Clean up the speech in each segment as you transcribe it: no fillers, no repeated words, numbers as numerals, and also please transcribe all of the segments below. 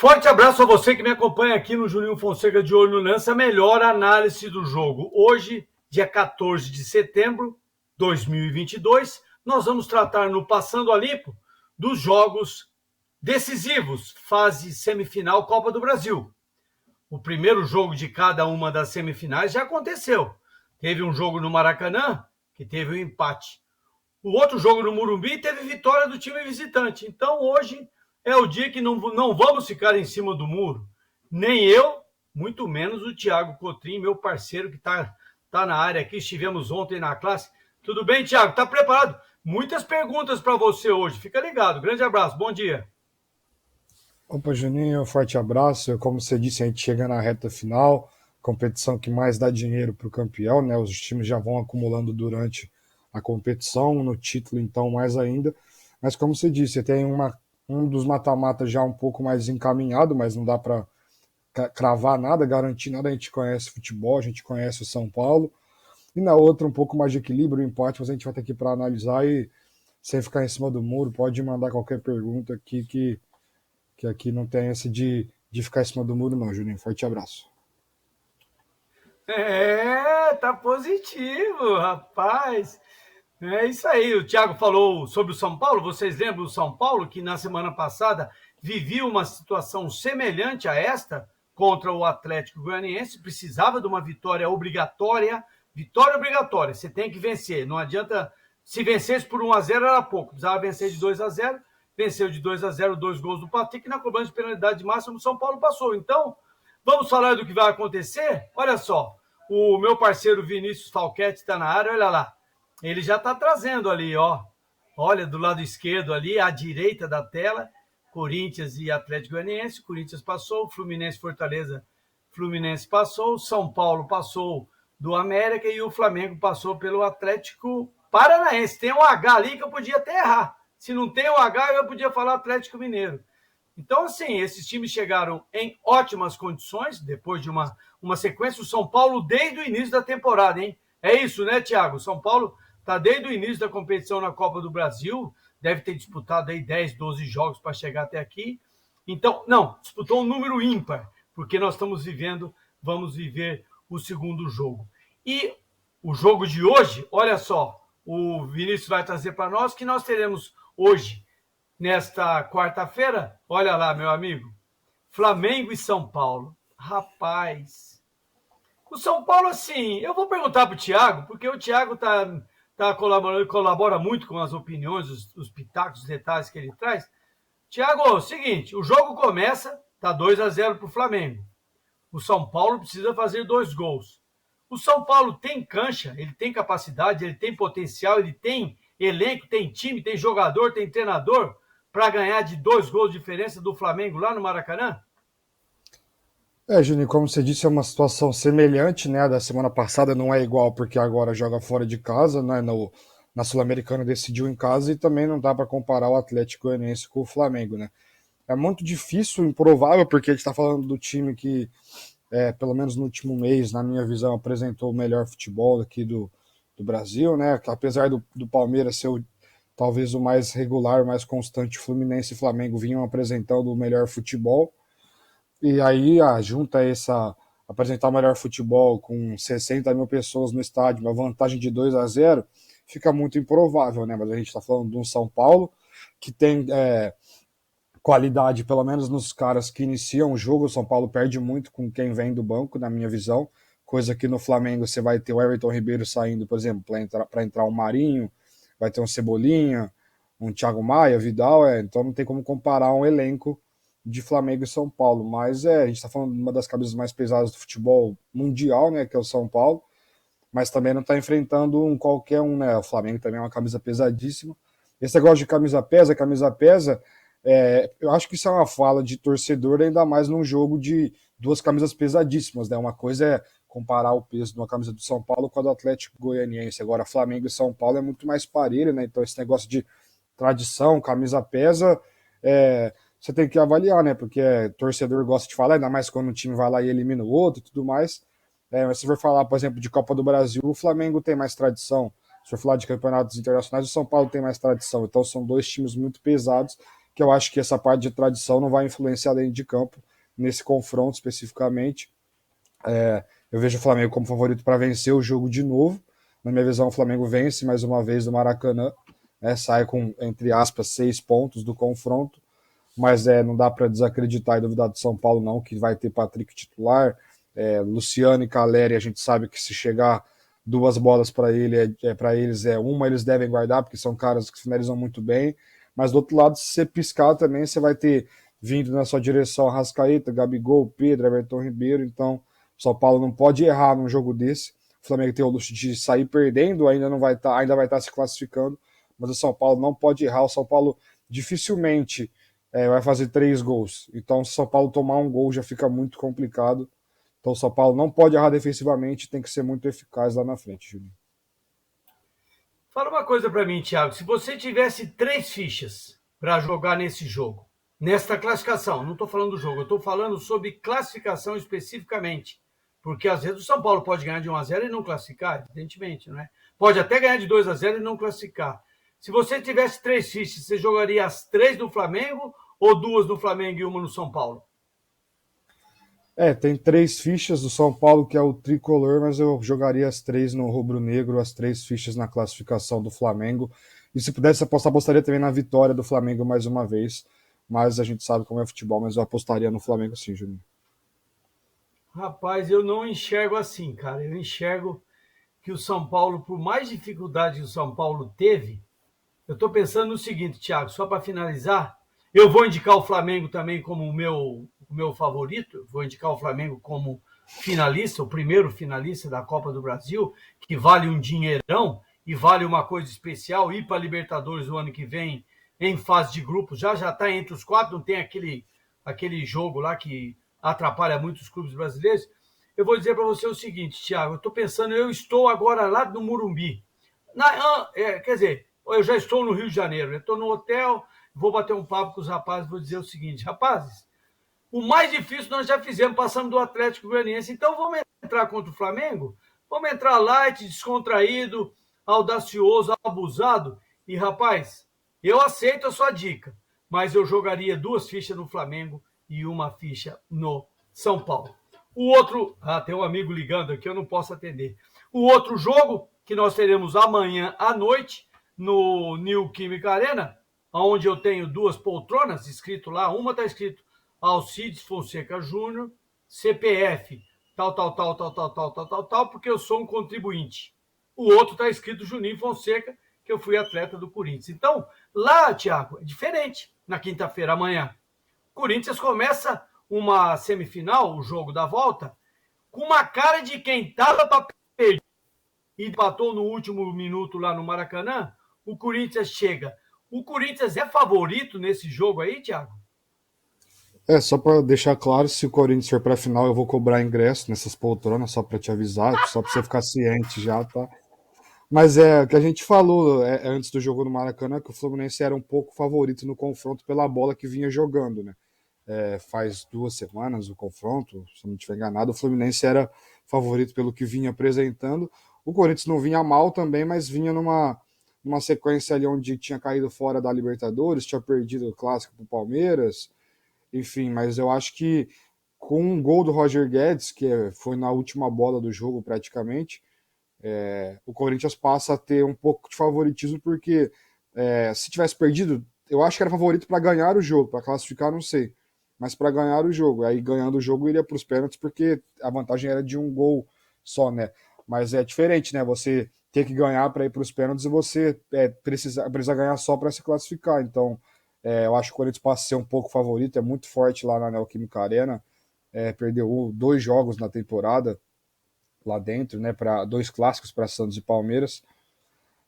Forte abraço a você que me acompanha aqui no Juninho Fonseca de Olho no Lance, a melhor análise do jogo. Hoje, dia 14 de setembro de 2022, nós vamos tratar no Passando a Limpo dos jogos decisivos, fase semifinal Copa do Brasil. O primeiro jogo de cada uma das semifinais já aconteceu. Teve um jogo no Maracanã, que teve um empate. O outro jogo no Morumbi teve vitória do time visitante. Então, hoje é o dia que não vamos ficar em cima do muro. Nem eu, muito menos o Thiago Cotrim, meu parceiro que está na área aqui. Estivemos ontem na classe. Tudo bem, Thiago? Está preparado? Muitas perguntas para você hoje. Fica ligado. Grande abraço. Bom dia. Opa, Juninho, forte abraço. Como você disse, a gente chega na reta final, competição que mais dá dinheiro para o campeão, né? Os times já vão acumulando durante a competição, no título, então, mais ainda. Mas, como você disse, tem um dos mata-matas já um pouco mais encaminhado, mas não dá para cravar nada, garantir nada. A gente conhece futebol, a gente conhece o São Paulo. E na outra, um pouco mais de equilíbrio, empate, mas a gente vai ter aqui para analisar e, sem ficar em cima do muro, pode mandar qualquer pergunta aqui que aqui não tem essa de ficar em cima do muro, não, Juninho. Forte abraço. Tá positivo, rapaz. É isso aí. O Thiago falou sobre o São Paulo. Vocês lembram do São Paulo que na semana passada vivia uma situação semelhante a esta contra o Atlético Goianiense? Precisava de uma vitória obrigatória. Vitória obrigatória. Você tem que vencer. Não adianta. Se vencesse por 1-0 era pouco. Precisava vencer de 2-0. Venceu de 2-0, 2 gols do Patrick. Na cobrança de penalidade máxima, o São Paulo passou. Então, vamos falar do que vai acontecer? Olha só. O meu parceiro Vinícius Falquete está na área. Olha lá. Ele já está trazendo ali, ó. Olha, do lado esquerdo ali, à direita da tela, Corinthians e Atlético Goianiense. Corinthians passou, Fluminense Fortaleza, Fluminense passou, São Paulo passou do América e o Flamengo passou pelo Atlético Paranaense. Tem um H ali que eu podia até errar. Se não tem o H, eu podia falar Atlético Mineiro. Então, assim, esses times chegaram em ótimas condições, depois de uma sequência. O São Paulo desde o início da temporada, hein? É isso, né, Thiago? O São Paulo está desde o início da competição na Copa do Brasil, deve ter disputado aí 10, 12 jogos para chegar até aqui. Então, não, disputou um número ímpar, porque nós vamos viver o segundo jogo. E o jogo de hoje, olha só, o Vinícius vai trazer para nós que nós teremos hoje, nesta quarta-feira, olha lá, meu amigo, Flamengo e São Paulo. Rapaz, o São Paulo, assim, eu vou perguntar para o Thiago, porque o Thiago colabora muito com as opiniões, os pitacos, os detalhes que ele traz. Thiago, é o seguinte, o jogo começa, tá 2-0 para o Flamengo. O São Paulo precisa fazer 2 gols. O São Paulo tem cancha, ele tem capacidade, ele tem potencial, ele tem elenco, tem time, tem jogador, tem treinador para ganhar de 2 gols de diferença do Flamengo lá no Maracanã? Juninho, como você disse, é uma situação semelhante, né? Da semana passada não é igual porque agora joga fora de casa, né? Na Sul-Americana decidiu em casa e também não dá para comparar o Atlético Goianiense com o Flamengo, né? É muito difícil, improvável, porque a gente está falando do time que, pelo menos no último mês, na minha visão, apresentou o melhor futebol aqui do Brasil, né? Que apesar do Palmeiras ser talvez o mais regular, mais constante, Fluminense e Flamengo vinham apresentando o melhor futebol. E aí junta essa apresentar o melhor futebol com 60 mil pessoas no estádio, uma vantagem de 2-0, fica muito improvável, né? Mas a gente está falando de um São Paulo que tem qualidade, pelo menos nos caras que iniciam o jogo. O São Paulo perde muito com quem vem do banco, na minha visão, coisa que no Flamengo você vai ter o Everton Ribeiro saindo, por exemplo, para entrar um Marinho, vai ter um Cebolinha, um Thiago Maia, Vidal, então não tem como comparar um elenco de Flamengo e São Paulo, mas a gente está falando de uma das cabeças mais pesadas do futebol mundial, né, que é o São Paulo, mas também não está enfrentando qualquer um, né, o Flamengo também é uma camisa pesadíssima. Esse negócio de camisa pesa, eu acho que isso é uma fala de torcedor, ainda mais num jogo de duas camisas pesadíssimas, né, uma coisa é comparar o peso de uma camisa do São Paulo com a do Atlético Goianiense, agora Flamengo e São Paulo é muito mais parelho, né, então esse negócio de tradição, camisa pesa, você tem que avaliar, né? Porque torcedor gosta de falar, ainda mais quando o time vai lá e elimina o outro e tudo mais. Mas se for falar, por exemplo, de Copa do Brasil, o Flamengo tem mais tradição. Se for falar de campeonatos internacionais, o São Paulo tem mais tradição. Então são dois times muito pesados que eu acho que essa parte de tradição não vai influenciar dentro de campo nesse confronto especificamente. Eu vejo o Flamengo como favorito para vencer o jogo de novo. Na minha visão, o Flamengo vence mais uma vez do Maracanã, né, sai com, entre aspas, 6 pontos do confronto, mas não dá para desacreditar e duvidar do São Paulo, não, que vai ter Patrick titular, Luciano e Caleri, a gente sabe que se chegar duas bolas para para eles, uma eles devem guardar, porque são caras que finalizam muito bem, mas do outro lado, se você piscar também, você vai ter vindo na sua direção Arrascaeta, Gabigol, Pedro, Everton Ribeiro, então o São Paulo não pode errar num jogo desse. O Flamengo tem o luxo de sair perdendo, ainda vai estar se classificando, mas o São Paulo não pode errar. O São Paulo dificilmente vai fazer 3 gols. Então, se o São Paulo tomar um gol, já fica muito complicado. Então, o São Paulo não pode errar defensivamente, tem que ser muito eficaz lá na frente, Júlio. Fala uma coisa para mim, Thiago. Se você tivesse 3 fichas para jogar nesse jogo, nesta classificação, não estou falando do jogo, eu estou falando sobre classificação especificamente. Porque às vezes o São Paulo pode ganhar de 1-0 e não classificar, evidentemente, não é? Pode até ganhar de 2-0 e não classificar. Se você tivesse 3 fichas, você jogaria as 3 no Flamengo ou 2 no Flamengo e uma no São Paulo? Tem 3 fichas do São Paulo, que é o tricolor, mas eu jogaria as 3 no rubro-negro, as 3 fichas na classificação do Flamengo. E se pudesse apostar, apostaria também na vitória do Flamengo mais uma vez. Mas a gente sabe como é futebol, mas eu apostaria no Flamengo sim, Juninho. Rapaz, eu não enxergo assim, cara. Eu enxergo que o São Paulo, por mais dificuldade que o São Paulo teve, eu estou pensando no seguinte, Thiago, só para finalizar, eu vou indicar o Flamengo também como o meu favorito, vou indicar o Flamengo como finalista, o primeiro finalista da Copa do Brasil, que vale um dinheirão e vale uma coisa especial, ir para a Libertadores o ano que vem em fase de grupos, já está entre os 4, não tem aquele jogo lá que atrapalha muito os clubes brasileiros. Eu vou dizer para você o seguinte, Thiago, eu estou pensando, eu estou agora lá no Morumbi, quer dizer, eu já estou no Rio de Janeiro, eu estou no hotel, vou bater um papo com os rapazes, vou dizer o seguinte, rapazes, o mais difícil nós já fizemos, passando do Atlético Goianiense, então vamos entrar contra o Flamengo, vamos entrar light, descontraído, audacioso, abusado, e rapaz, eu aceito a sua dica, mas eu jogaria 2 fichas no Flamengo e uma ficha no São Paulo. O outro, tem um amigo ligando aqui, eu não posso atender. O outro jogo que nós teremos amanhã à noite no Neoquímica Arena, onde eu tenho 2 poltronas escrito lá, uma está escrito Alcides Fonseca Júnior, CPF, tal, porque eu sou um contribuinte. O outro está escrito Juninho Fonseca, que eu fui atleta do Corinthians. Então, lá, Thiago, é diferente. Na quinta-feira, amanhã, o Corinthians começa uma semifinal, o jogo da volta, com uma cara de quem estava para perder e empatou no último minuto lá no Maracanã. O Corinthians chega. O Corinthians é favorito nesse jogo aí, Thiago? Só para deixar claro, se o Corinthians for para a final, eu vou cobrar ingresso nessas poltronas, só para te avisar, só para você ficar ciente já, tá? Mas o que a gente falou antes do jogo no Maracanã, que o Fluminense era um pouco favorito no confronto pela bola que vinha jogando, né? Faz 2 semanas o confronto, se não estiver enganado, o Fluminense era favorito pelo que vinha apresentando. O Corinthians não vinha mal também, mas vinha numa sequência ali onde tinha caído fora da Libertadores, tinha perdido o Clássico pro Palmeiras, enfim, mas eu acho que com um gol do Roger Guedes, que foi na última bola do jogo praticamente, o Corinthians passa a ter um pouco de favoritismo, porque se tivesse perdido, eu acho que era favorito para ganhar o jogo, para classificar, não sei, mas para ganhar o jogo. Aí ganhando o jogo iria para os pênaltis, porque a vantagem era de um gol só, né? Mas é diferente, né? Você ter que ganhar para ir para os pênaltis e você precisa ganhar só para se classificar. Então, eu acho que o Corinthians passa a ser um pouco favorito, é muito forte lá na Neoquímica Arena, perdeu 2 jogos na temporada lá dentro, né, para 2 clássicos para Santos e Palmeiras.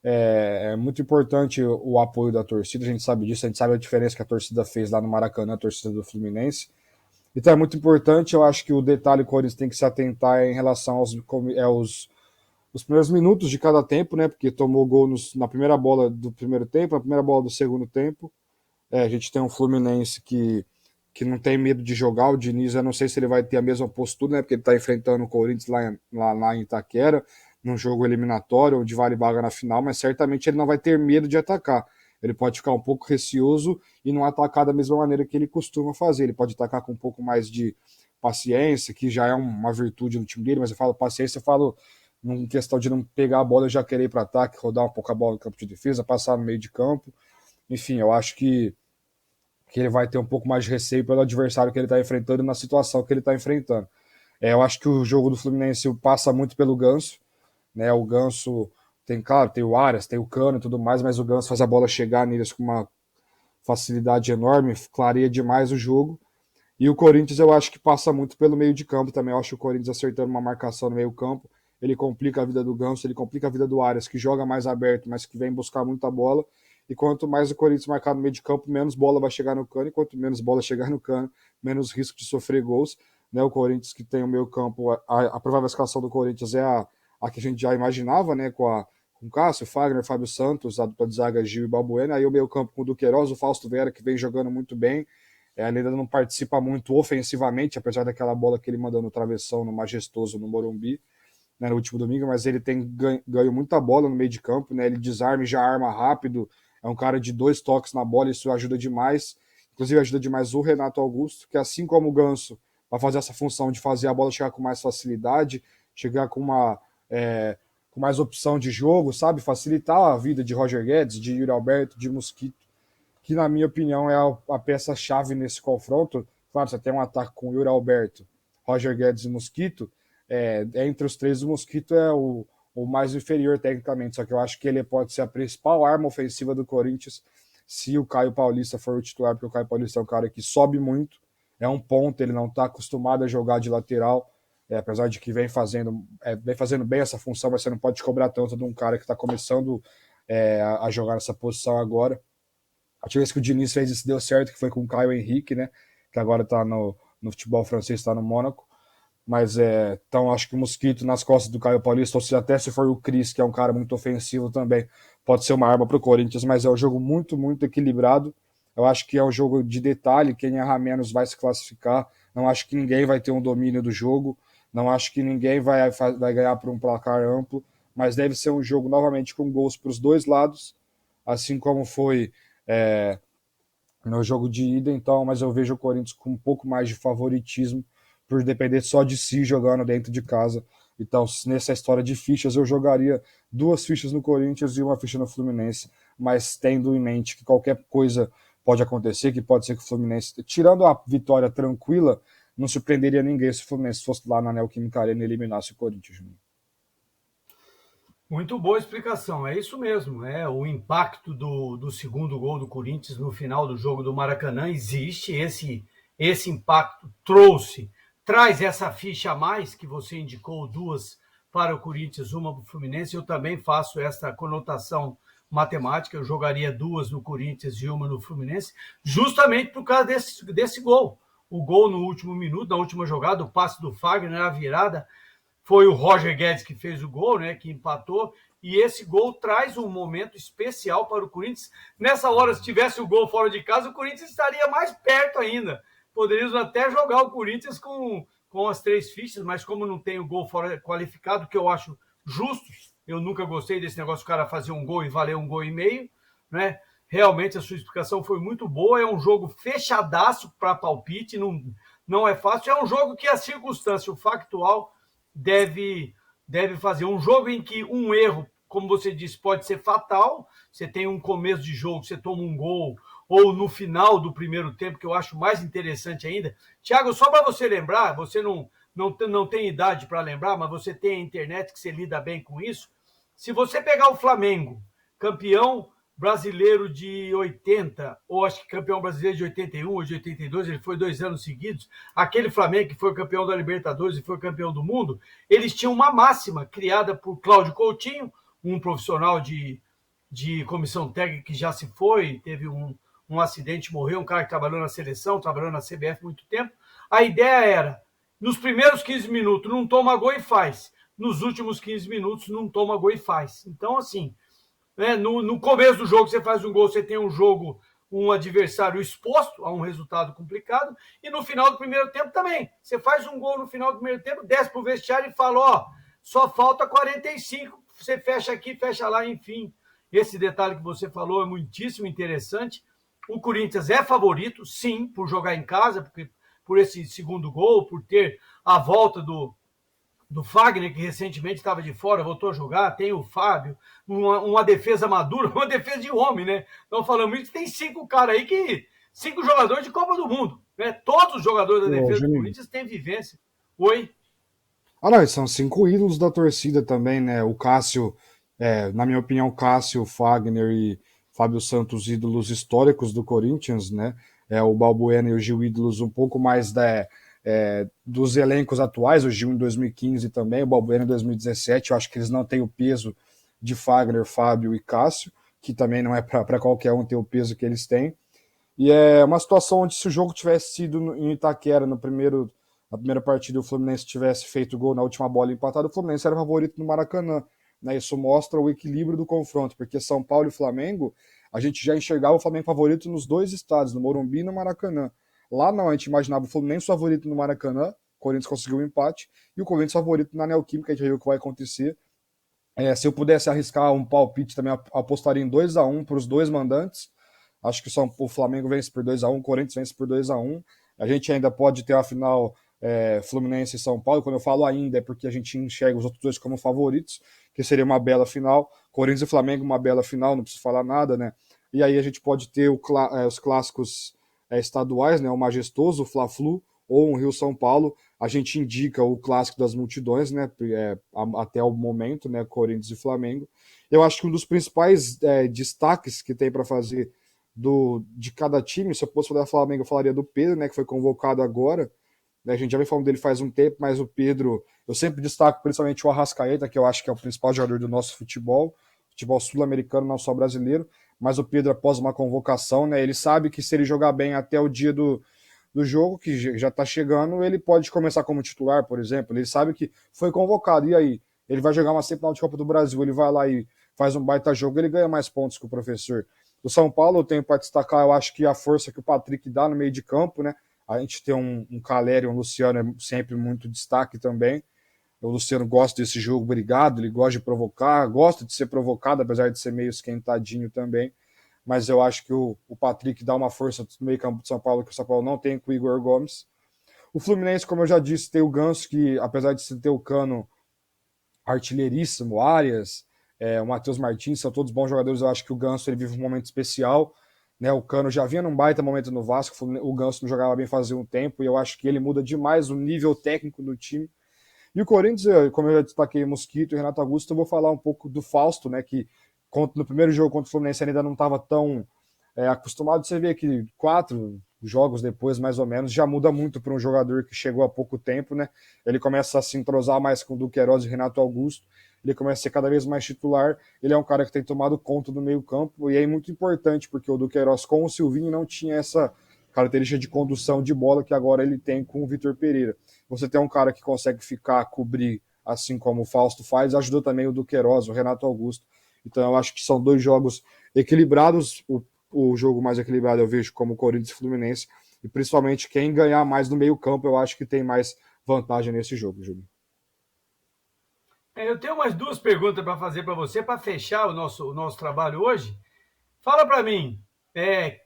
É muito importante o apoio da torcida, a gente sabe disso, a gente sabe a diferença que a torcida fez lá no Maracanã, a torcida do Fluminense. Então é muito importante, eu acho que o detalhe que o Corinthians tem que se atentar em relação os primeiros minutos de cada tempo, né, porque tomou gol na primeira bola do primeiro tempo, na primeira bola do segundo tempo. A gente tem um Fluminense que não tem medo de jogar, o Diniz, eu não sei se ele vai ter a mesma postura, né, porque ele está enfrentando o Corinthians lá em Itaquera, num jogo eliminatório, onde vale vaga na final, mas certamente ele não vai ter medo de atacar. ele pode ficar um pouco receoso e não atacar da mesma maneira que ele costuma fazer. Ele pode atacar com um pouco mais de paciência, que já é uma virtude no time dele, mas eu falo paciência, eu falo em questão de não pegar a bola e já querer ir para ataque, rodar um pouco a bola no campo de defesa, passar no meio de campo. Enfim, eu acho que ele vai ter um pouco mais de receio pelo adversário que ele está enfrentando e na situação que ele está enfrentando. Eu acho que o jogo do Fluminense passa muito pelo Ganso, né? O Ganso tem, claro, tem o Arias, tem o Cano e tudo mais, mas o Ganso faz a bola chegar neles com uma facilidade enorme, clareia demais o jogo. E o Corinthians eu acho que passa muito pelo meio de campo também. Eu acho que o Corinthians acertando uma marcação no meio campo, ele complica a vida do Ganso, ele complica a vida do Arias, que joga mais aberto, mas que vem buscar muita bola. E quanto mais o Corinthians marcar no meio de campo, menos bola vai chegar no Cano. E quanto menos bola chegar no Cano, menos risco de sofrer gols. Né, o Corinthians que tem o meio campo, a provável escalação do Corinthians é a que a gente já imaginava, né, com Cássio, Fagner, Fábio Santos, a dupla de zaga Gil e Balbuena. Aí o meio campo com o Duqueiroz, o Fausto Vera, que vem jogando muito bem. Ele ainda não participa muito ofensivamente, apesar daquela bola que ele mandou no travessão, no Majestoso, no Morumbi, né, no último domingo, mas ele tem ganho muita bola no meio de campo, né, ele desarma e já arma rápido, é um cara de 2 toques na bola, isso ajuda demais, inclusive ajuda demais o Renato Augusto, que assim como o Ganso, vai fazer essa função de fazer a bola chegar com mais facilidade, chegar com mais opção de jogo, sabe, facilitar a vida de Roger Guedes, de Yuri Alberto, de Mosquito, que na minha opinião é a peça-chave nesse confronto. Claro, você tem um ataque com Yuri Alberto, Roger Guedes e Mosquito, entre os três o Mosquito é o mais inferior tecnicamente, só que eu acho que ele pode ser a principal arma ofensiva do Corinthians se o Caio Paulista for o titular, porque o Caio Paulista é um cara que sobe muito, é um ponto, ele não está acostumado a jogar de lateral, apesar de que vem fazendo bem essa função, mas você não pode cobrar tanto de um cara que está começando a jogar nessa posição agora. A última vez que o Diniz fez isso deu certo, que foi com o Caio Henrique, né? Que agora está no futebol francês, está no Mônaco. Mas então acho que o Mosquito nas costas do Caio Paulista, ou seja, até se for o Cris, que é um cara muito ofensivo também, pode ser uma arma para o Corinthians, mas é um jogo muito, muito equilibrado. Eu acho que é um jogo de detalhe, quem errar menos vai se classificar. Não acho que ninguém vai ter um domínio do jogo, não acho que ninguém vai ganhar por um placar amplo, mas deve ser um jogo novamente com gols para os dois lados, assim como foi no jogo de ida, então, mas eu vejo o Corinthians com um pouco mais de favoritismo por depender só de si jogando dentro de casa. Então, nessa história de fichas, eu jogaria 2 fichas no Corinthians e 1 ficha no Fluminense, mas tendo em mente que qualquer coisa pode acontecer, que pode ser que o Fluminense, tirando a vitória tranquila, não surpreenderia ninguém se o Fluminense fosse lá na Neoquímica Arena e eliminasse o Corinthians. Muito boa explicação, é isso mesmo. O impacto do segundo gol do Corinthians no final do jogo do Maracanã existe, esse impacto traz essa ficha a mais que você indicou, 2 para o Corinthians, 1 para o Fluminense. Eu também faço essa conotação matemática, eu jogaria 2 no Corinthians e 1 no Fluminense, justamente por causa desse gol. O gol no último minuto, na última jogada, o passe do Fagner, a virada, foi o Roger Guedes que fez o gol, né, que empatou, e esse gol traz um momento especial para o Corinthians. Nessa hora, se tivesse o gol fora de casa, o Corinthians estaria mais perto ainda. Poderíamos até jogar o Corinthians com as 3 fichas, mas como não tem o gol fora qualificado, que eu acho justo, eu nunca gostei desse negócio, o cara fazer um gol e valer 1,5 gols, né? Realmente a sua explicação foi muito boa, é um jogo fechadaço para palpite, não é fácil, é um jogo que a circunstância, o factual, deve fazer. Um jogo em que um erro, como você disse, pode ser fatal. Você tem um começo de jogo, você toma um gol, ou no final do primeiro tempo, que eu acho mais interessante ainda. Thiago, só para você lembrar, você não tem idade para lembrar, mas você tem a internet que você lida bem com isso. Se você pegar o Flamengo, campeão brasileiro de 80, ou acho que campeão brasileiro de 81 ou de 82, ele foi 2 anos seguidos, aquele Flamengo que foi campeão da Libertadores e foi campeão do mundo, eles tinham uma máxima criada por Cláudio Coutinho, um profissional de comissão técnica que já se foi, teve um acidente, morreu, um cara que trabalhou na seleção, trabalhou na CBF muito tempo. A ideia era, nos primeiros 15 minutos não toma gol e faz, nos últimos 15 minutos não toma gol e faz. Então, assim, no começo do jogo você faz um gol, você tem um adversário exposto a um resultado complicado, e no final do primeiro tempo também. Você faz um gol no final do primeiro tempo, desce para o vestiário e fala, só falta 45, você fecha aqui, fecha lá, enfim. Esse detalhe que você falou é muitíssimo interessante. O Corinthians é favorito, sim, por jogar em casa, porque, por esse segundo gol, por ter a volta do Fagner, que recentemente estava de fora, voltou a jogar, tem o Fábio, uma defesa madura, uma defesa de homem, né? Então, falando isso, tem 5 jogadores de Copa do Mundo, né? Todos os jogadores da Ô, defesa do Juninho. Corinthians têm vivência. Oi? Ah, não, e são 5 ídolos da torcida também, né? O Cássio, na minha opinião, Cássio, Fagner e Fábio Santos, ídolos históricos do Corinthians, né? O Balbuena e o Gil, ídolos um pouco mais dos elencos atuais, o Gil em 2015 também, o Balbuena em 2017. Eu acho que eles não têm o peso de Fagner, Fábio e Cássio, que também não é para qualquer um ter o peso que eles têm. E é uma situação onde, se o jogo tivesse sido em Itaquera na primeira partida, o Fluminense tivesse feito gol na última bola empatada, o Fluminense era favorito no Maracanã. Né? Isso mostra o equilíbrio do confronto, porque São Paulo e Flamengo, a gente já enxergava o Flamengo favorito nos dois estádios, no Morumbi e no Maracanã. Lá não, a gente imaginava o Fluminense favorito no Maracanã, o Corinthians conseguiu um empate, e o Corinthians favorito na Neoquímica, a gente já viu o que vai acontecer. Se eu pudesse arriscar um palpite, também apostaria em 2-1 para os dois mandantes. Acho que o Flamengo vence por 2-1, o Corinthians vence por 2-1. A gente ainda pode ter a final Fluminense e São Paulo. Quando eu falo ainda, é porque a gente enxerga os outros dois como favoritos, que seria uma bela final. Corinthians e Flamengo, uma bela final, não preciso falar nada, né? E aí a gente pode ter os clássicos estaduais, né? O majestoso, o Fla-Flu, ou um Rio-São Paulo. A gente indica o clássico das multidões, né? Até o momento, né? Corinthians e Flamengo. Eu acho que um dos principais destaques que tem para fazer de cada time, se eu fosse falar do Flamengo, eu falaria do Pedro, né? Que foi convocado agora. Né, a gente já vem falando dele faz um tempo, mas o Pedro, eu sempre destaco principalmente o Arrascaeta, que eu acho que é o principal jogador do nosso futebol sul-americano, não só brasileiro. Mas o Pedro, após uma convocação, né? Ele sabe que se ele jogar bem até o dia do jogo, que já está chegando, ele pode começar como titular, por exemplo. Ele sabe que foi convocado, e aí? Ele vai jogar uma semifinal de Copa do Brasil, ele vai lá e faz um baita jogo, ele ganha mais pontos que o professor. Do São Paulo, eu tenho para destacar, eu acho que a força que o Patrick dá no meio de campo, né? A gente tem um Caleri, um Luciano, é sempre muito destaque também. O Luciano gosta desse jogo, obrigado, ele gosta de provocar, gosta de ser provocado, apesar de ser meio esquentadinho também. Mas eu acho que o Patrick dá uma força no meio campo de São Paulo que o São Paulo não tem com o Igor Gomes. O Fluminense, como eu já disse, tem o Ganso, que apesar de ter o Cano artilheiríssimo, Arias, o Matheus Martins, são todos bons jogadores. Eu acho que o Ganso ele vive um momento especial. Né? O Cano já vinha num baita momento no Vasco, o Ganso não jogava bem fazia um tempo, e eu acho que ele muda demais o nível técnico do time. E o Corinthians, como eu já destaquei, Mosquito e Renato Augusto, eu vou falar um pouco do Fausto, né, que no primeiro jogo contra o Fluminense ainda não estava tão acostumado. Você vê que 4 jogos depois, mais ou menos, já muda muito para um jogador que chegou há pouco tempo, né? Ele começa a se entrosar mais com o Duqueiroz e Renato Augusto, ele começa a ser cada vez mais titular, ele é um cara que tem tomado conta do meio campo, e é muito importante, porque o Duqueiroz com o Silvinho não tinha essa característica de condução de bola que agora ele tem com o Vitor Pereira. Você tem um cara que consegue cobrir, assim como o Fausto faz, ajudou também o Duqueiroz, o Renato Augusto. Então eu acho que são 2 jogos equilibrados. O jogo mais equilibrado eu vejo como Corinthians e Fluminense, e principalmente quem ganhar mais no meio campo, eu acho que tem mais vantagem nesse jogo, Júlio. Eu tenho umas 2 perguntas para fazer para você, para fechar o nosso trabalho hoje. Fala para mim,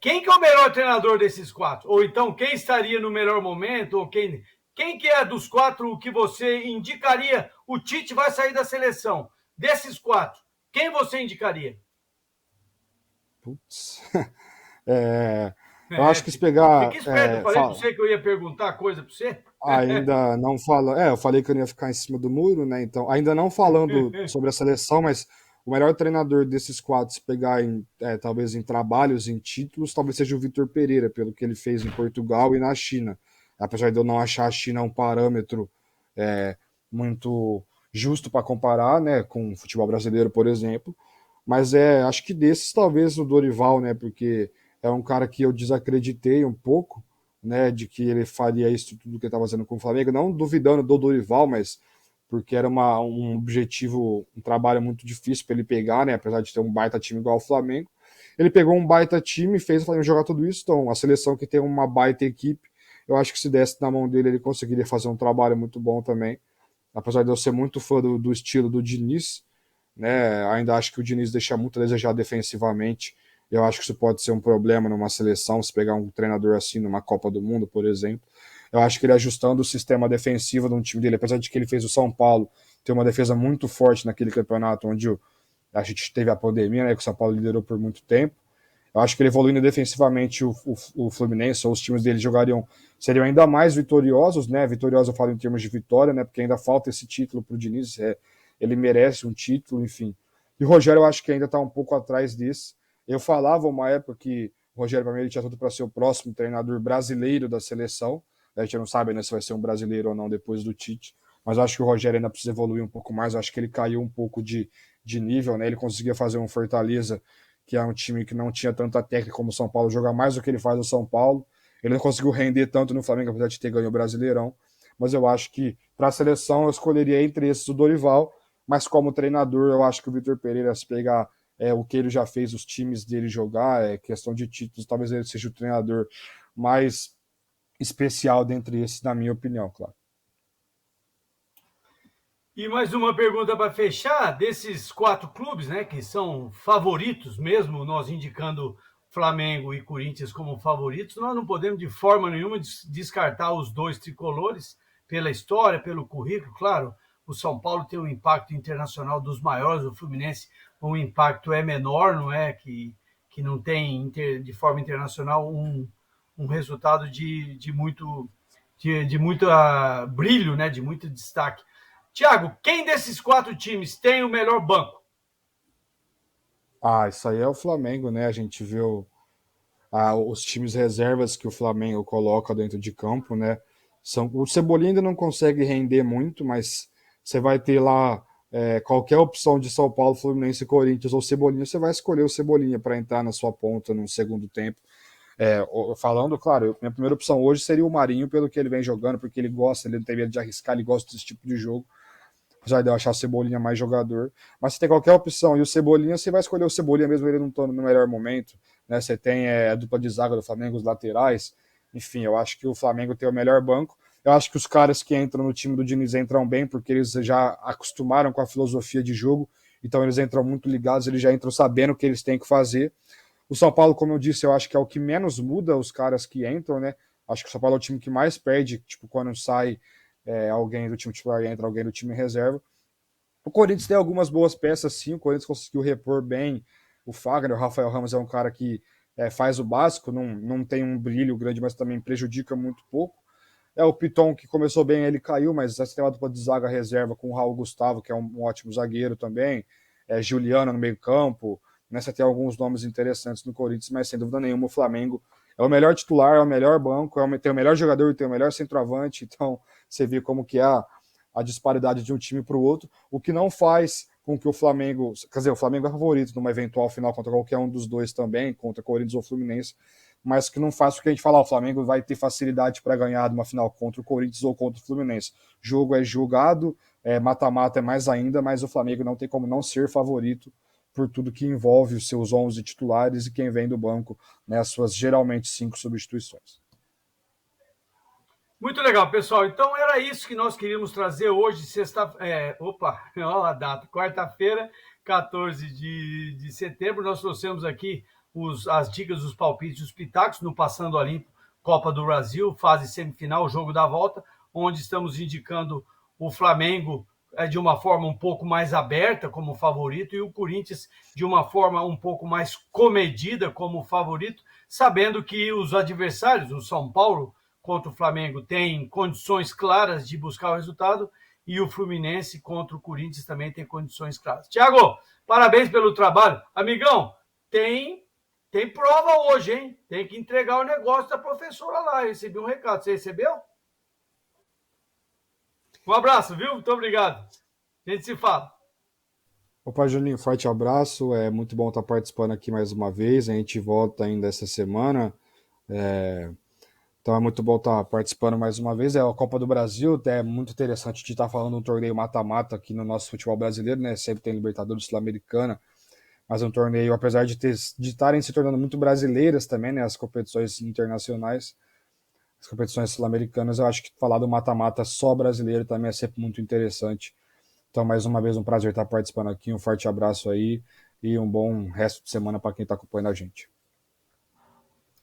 quem que é o melhor treinador desses 4? Ou então, quem estaria no melhor momento? Ou quem que é dos 4 que você indicaria? O Tite vai sair da seleção. Desses 4, quem você indicaria? Putz. Eu acho que se pegar. Fique esperto, eu falei para você que eu ia perguntar coisa para você. Ainda não fala. Eu falei que eu não ia ficar em cima do muro, né? Então, ainda não falando sobre a seleção, mas o melhor treinador desses 4, se pegar talvez em trabalhos, em títulos, talvez seja o Vitor Pereira, pelo que ele fez em Portugal e na China. Apesar de eu não achar a China um parâmetro muito justo para comparar, né, com o futebol brasileiro, por exemplo. Mas acho que desses talvez o Dorival, né? Porque é um cara que eu desacreditei um pouco, né, de que ele faria isso tudo que ele estava fazendo com o Flamengo, não duvidando do Dorival, mas porque era um objetivo, um trabalho muito difícil para ele pegar, né, apesar de ter um baita time igual o Flamengo. Ele pegou um baita time e fez o Flamengo jogar tudo isso, então a seleção que tem uma baita equipe, eu acho que se desse na mão dele, ele conseguiria fazer um trabalho muito bom também, apesar de eu ser muito fã do estilo do Diniz, né? Ainda acho que o Diniz deixa muito a desejar defensivamente. Eu acho que isso pode ser um problema numa seleção, se pegar um treinador assim numa Copa do Mundo, por exemplo. Eu acho que ele ajustando o sistema defensivo de um time dele, apesar de que ele fez o São Paulo ter uma defesa muito forte naquele campeonato onde a gente teve a pandemia, né, que o São Paulo liderou por muito tempo. Eu acho que ele evoluindo defensivamente o Fluminense, ou os times dele seriam ainda mais vitoriosos, né? Vitoriosos eu falo em termos de vitória, né? Porque ainda falta esse título para o Diniz, ele merece um título, enfim. E o Rogério eu acho que ainda está um pouco atrás desse. Eu falava uma época que o Rogério para mim ele tinha tudo para ser o próximo treinador brasileiro da seleção. A gente não sabe ainda se vai ser um brasileiro ou não depois do Tite, mas eu acho que o Rogério ainda precisa evoluir um pouco mais. Eu acho que ele caiu um pouco de nível, né? Ele conseguia fazer um Fortaleza, que é um time que não tinha tanta técnica como o São Paulo, jogar mais do que ele faz no São Paulo. Ele não conseguiu render tanto no Flamengo, apesar de ter ganho o Brasileirão. Mas eu acho que para a seleção eu escolheria entre esses o Dorival, mas como treinador eu acho que o Vitor Pereira, se pegar o que ele já fez, os times dele jogar, questão de títulos, talvez ele seja o treinador mais especial dentre esses, na minha opinião, claro. E mais uma pergunta para fechar, desses 4 clubes, né, que são favoritos, mesmo nós indicando Flamengo e Corinthians como favoritos, nós não podemos de forma nenhuma descartar os 2 tricolores pela história, pelo currículo, claro. O São Paulo tem um impacto internacional dos maiores, o Fluminense o impacto é menor, não é? Que não tem de forma internacional um resultado de muito brilho, né? De muito destaque. Thiago, quem desses 4 times tem o melhor banco? Isso aí é o Flamengo, né? A gente viu os times reservas que o Flamengo coloca dentro de campo, né? O Cebolinha ainda não consegue render muito, mas você vai ter lá qualquer opção de São Paulo, Fluminense, Corinthians ou Cebolinha, você vai escolher o Cebolinha para entrar na sua ponta no segundo tempo. Falando, claro, minha primeira opção hoje seria o Marinho, pelo que ele vem jogando, porque ele gosta, ele não tem medo de arriscar, ele gosta desse tipo de jogo. Apesar de eu achar o Cebolinha mais jogador. Mas se tem qualquer opção e o Cebolinha, você vai escolher o Cebolinha mesmo ele não estando no melhor momento. Né? Você tem a dupla de zaga do Flamengo, os laterais. Enfim, eu acho que o Flamengo tem o melhor banco. Eu acho que os caras que entram no time do Diniz entram bem, porque eles já acostumaram com a filosofia de jogo. Então eles entram muito ligados, eles já entram sabendo o que eles têm que fazer. O São Paulo, como eu disse, eu acho que é o que menos muda os caras que entram, né? Acho que o São Paulo é o time que mais perde, tipo, quando sai alguém do time titular e entra alguém do time reserva. O Corinthians tem algumas boas peças, sim. O Corinthians conseguiu repor bem o Fagner. O Rafael Ramos é um cara que faz o básico, não tem um brilho grande, mas também prejudica muito pouco. O Piton, que começou bem, ele caiu, mas essa tem uma dupla de zaga reserva com o Raul Gustavo, que é um ótimo zagueiro também. Juliano no meio-campo. Nessa tem alguns nomes interessantes no Corinthians, mas sem dúvida nenhuma o Flamengo é o melhor titular, é o melhor banco, tem o melhor jogador, tem o melhor centroavante. Então você vê como que é a disparidade de um time para o outro, o que não faz com que o Flamengo, quer dizer, o Flamengo é favorito numa eventual final contra qualquer um dos dois também, contra Corinthians ou Fluminense, mas que não faz com que a gente fale, o Flamengo vai ter facilidade para ganhar uma final contra o Corinthians ou contra o Fluminense. Jogo é julgado, mata-mata é mais ainda, mas o Flamengo não tem como não ser favorito por tudo que envolve os seus 11 titulares e quem vem do banco, né, as suas geralmente 5 substituições. Muito legal, pessoal. Então era isso que nós queríamos trazer hoje, olha a data, quarta-feira, 14 de setembro. Nós trouxemos aqui as dicas, os palpites, os pitacos no Passando a Limpo, Copa do Brasil, fase semifinal, jogo da volta, onde estamos indicando o Flamengo de uma forma um pouco mais aberta como favorito e o Corinthians de uma forma um pouco mais comedida como favorito, sabendo que os adversários, o São Paulo contra o Flamengo tem condições claras de buscar o resultado e o Fluminense contra o Corinthians também tem condições claras. Thiago, parabéns pelo trabalho. Amigão, tem prova hoje, hein? Tem que entregar o negócio da professora lá. Eu recebi um recado. Você recebeu? Um abraço, viu? Muito obrigado. A gente se fala. Opa, Juninho, forte abraço. É muito bom estar participando aqui mais uma vez. A gente volta ainda essa semana. Então é muito bom estar participando mais uma vez. É a Copa do Brasil, é muito interessante de estar falando um torneio mata-mata aqui no nosso futebol brasileiro, né? Sempre tem Libertadores Sul-Americana, mas um torneio, apesar de estarem se tornando muito brasileiras também, né? As competições internacionais, as competições sul-americanas, eu acho que falar do mata-mata só brasileiro também é sempre muito interessante. Então, mais uma vez, um prazer estar participando aqui. Um forte abraço aí e um bom resto de semana para quem está acompanhando a gente.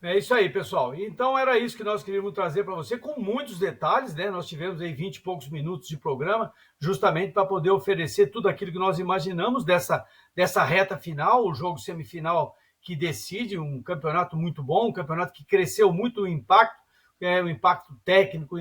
É isso aí, pessoal. Então era isso que nós queríamos trazer para você, com muitos detalhes, né? Nós tivemos aí 20 e poucos minutos de programa, justamente para poder oferecer tudo aquilo que nós imaginamos dessa reta final, o jogo semifinal que decide, um campeonato muito bom, um campeonato que cresceu muito o impacto técnico,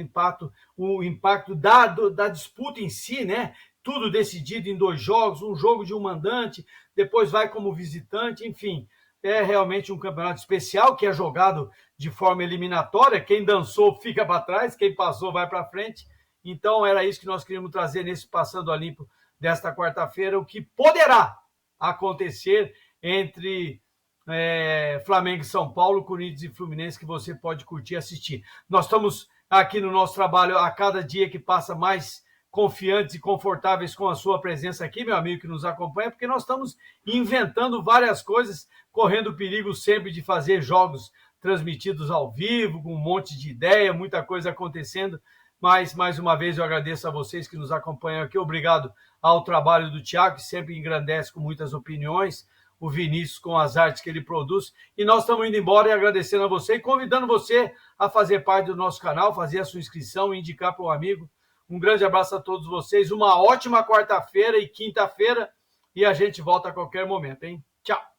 o impacto da disputa em si, né? Tudo decidido em 2 jogos, um jogo de um mandante, depois vai como visitante, enfim. É realmente um campeonato especial que é jogado de forma eliminatória. Quem dançou fica para trás, quem passou vai para frente. Então era isso que nós queríamos trazer nesse Passando a Limpo desta quarta-feira, o que poderá acontecer entre Flamengo e São Paulo, Corinthians e Fluminense, que você pode curtir e assistir. Nós estamos aqui no nosso trabalho a cada dia que passa mais confiantes e confortáveis com a sua presença aqui, meu amigo que nos acompanha, porque nós estamos inventando várias coisas, correndo o perigo sempre de fazer jogos transmitidos ao vivo, com um monte de ideia, muita coisa acontecendo. Mas, mais uma vez, eu agradeço a vocês que nos acompanham aqui. Obrigado ao trabalho do Thiago, que sempre engrandece com muitas opiniões, o Vinícius com as artes que ele produz. E nós estamos indo embora e agradecendo a você e convidando você a fazer parte do nosso canal, fazer a sua inscrição e indicar para um amigo. Um grande abraço a todos vocês, uma ótima quarta-feira e quinta-feira, e a gente volta a qualquer momento, hein? Tchau!